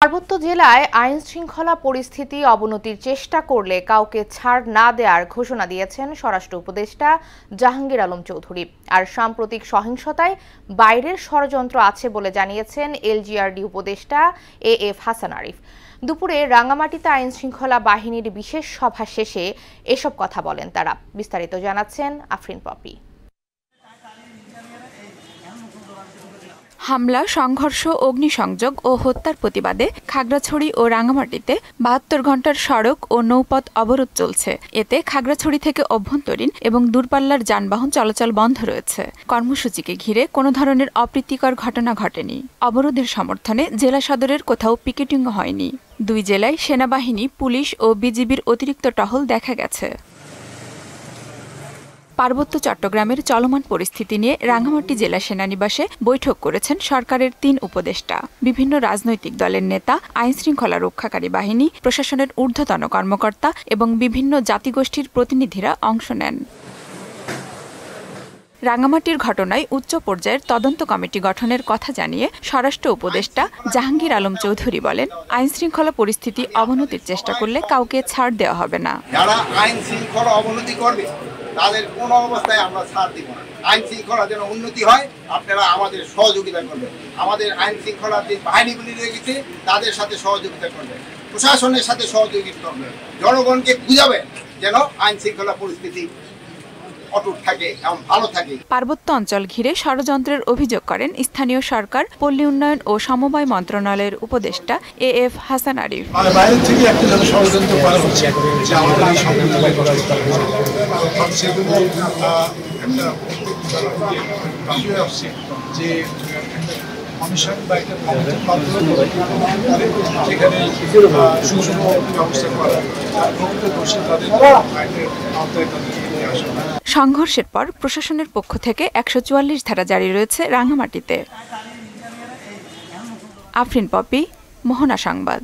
পার্বত্য জেলায় আইন শৃঙ্খলা পরিস্থিতি অবনতির চেষ্টা করলে কাউকে ছাড় না দেওয়ার ঘোষণা দিয়েছেন স্বরাষ্ট্র উপদেষ্টা জাহাঙ্গীর আলম চৌধুরী। আর সাম্প্রতিক সহিংসতায় বাইরের ষড়যন্ত্র আছে বলে জানিয়েছেন এলজিআরডি উপদেষ্টা এএফ হাসান আরিফ। দুপুরে রাঙামাটিতে আইন শৃঙ্খলা বাহিনীর বিশেষ সভা শেষে এসব কথা বলেন তারা। বিস্তারিত জানাচ্ছেন আফরিন পপি। হামলা, সংঘর্ষ, অগ্নিসংযোগ ও হত্যার প্রতিবাদে খাগড়াছড়ি ও রাঙামাটিতে ৭২ ঘণ্টার সড়ক ও নৌপথ অবরোধ চলছে। এতে খাগড়াছড়ি থেকে অভ্যন্তরীণ এবং দূরপাল্লার যানবাহন চলাচল বন্ধ রয়েছে। কর্মসূচিকে ঘিরে কোনো ধরনের অপ্রীতিকর ঘটনা ঘটেনি। অবরোধের সমর্থনে জেলা সদরের কোথাও পিকেটিংও হয়নি। দুই জেলায় সেনাবাহিনী, পুলিশ ও বিজিবির অতিরিক্ত টহল দেখা গেছে। পার্বত্য চট্টগ্রামের চলমান পরিস্থিতি নিয়ে রাঙামাটি জেলা সেনানিবাসে বৈঠক করেছেন সরকারের ৩ উপদেষ্টা। বিভিন্ন রাজনৈতিক দলের নেতা, আইনশৃঙ্খলা রক্ষাকারী বাহিনী, প্রশাসনের ঊর্ধ্বতন কর্মকর্তা এবং বিভিন্ন জাতিগোষ্ঠীর প্রতিনিধিরা অংশ নেন। রাঙামাটির ঘটনায় উচ্চ পর্যায়ের তদন্ত কমিটি গঠনের কথা জানিয়ে স্বরাষ্ট্র উপদেষ্টা জাহাঙ্গীর আলম চৌধুরী বলেন, আইনশৃঙ্খলা পরিস্থিতি অবনতির চেষ্টা করলে কাউকে ছাড় দেওয়া হবে না। যারা আইন শৃঙ্খলা অবনতি করবে তাদের কোনো অবস্থায় আমরা ছাড় দিব না। আইন শৃঙ্খলা যেন উন্নতি হয়, আপনারা আমাদের সহযোগিতা করবেন। আমাদের আইন শৃঙ্খলার যে বাহিনীগুলি রয়েছে তাদের সাথে সহযোগিতা করবেন, প্রশাসনের সাথে সহযোগিতা করবেন, জনগণকে বুঝাবেন যেন আইন শৃঙ্খলা পরিস্থিতি অটুট থাকে এবং ভালো থাকে। পার্বত্য অঞ্চল ঘিরে ষড়যন্ত্রের অভিযোগ করেন স্থানীয় সরকার, পল্লী উন্নয়ন ও সমবায় মন্ত্রণালয়ের উপদেষ্টা এএফ হাসান আরিফ। বাইরে থেকে একটা ষড়যন্ত্র করা হচ্ছে যে আমাদের এই সম্পর্ক করা সেগুলো যে কমিশন বা একটা কমিটির মাধ্যমে সেখানে সুষম ব্যবস্থা করা, প্রকৃত দোষী তাদের আইনের আওতায় তাদেরকে নিয়ে আসা। সংঘর্ষের পর প্রশাসনের পক্ষ থেকে ১৪৪ ধারা জারি রয়েছে রাঙামাটিতে। আফরিন পপি, মোহনা সংবাদ।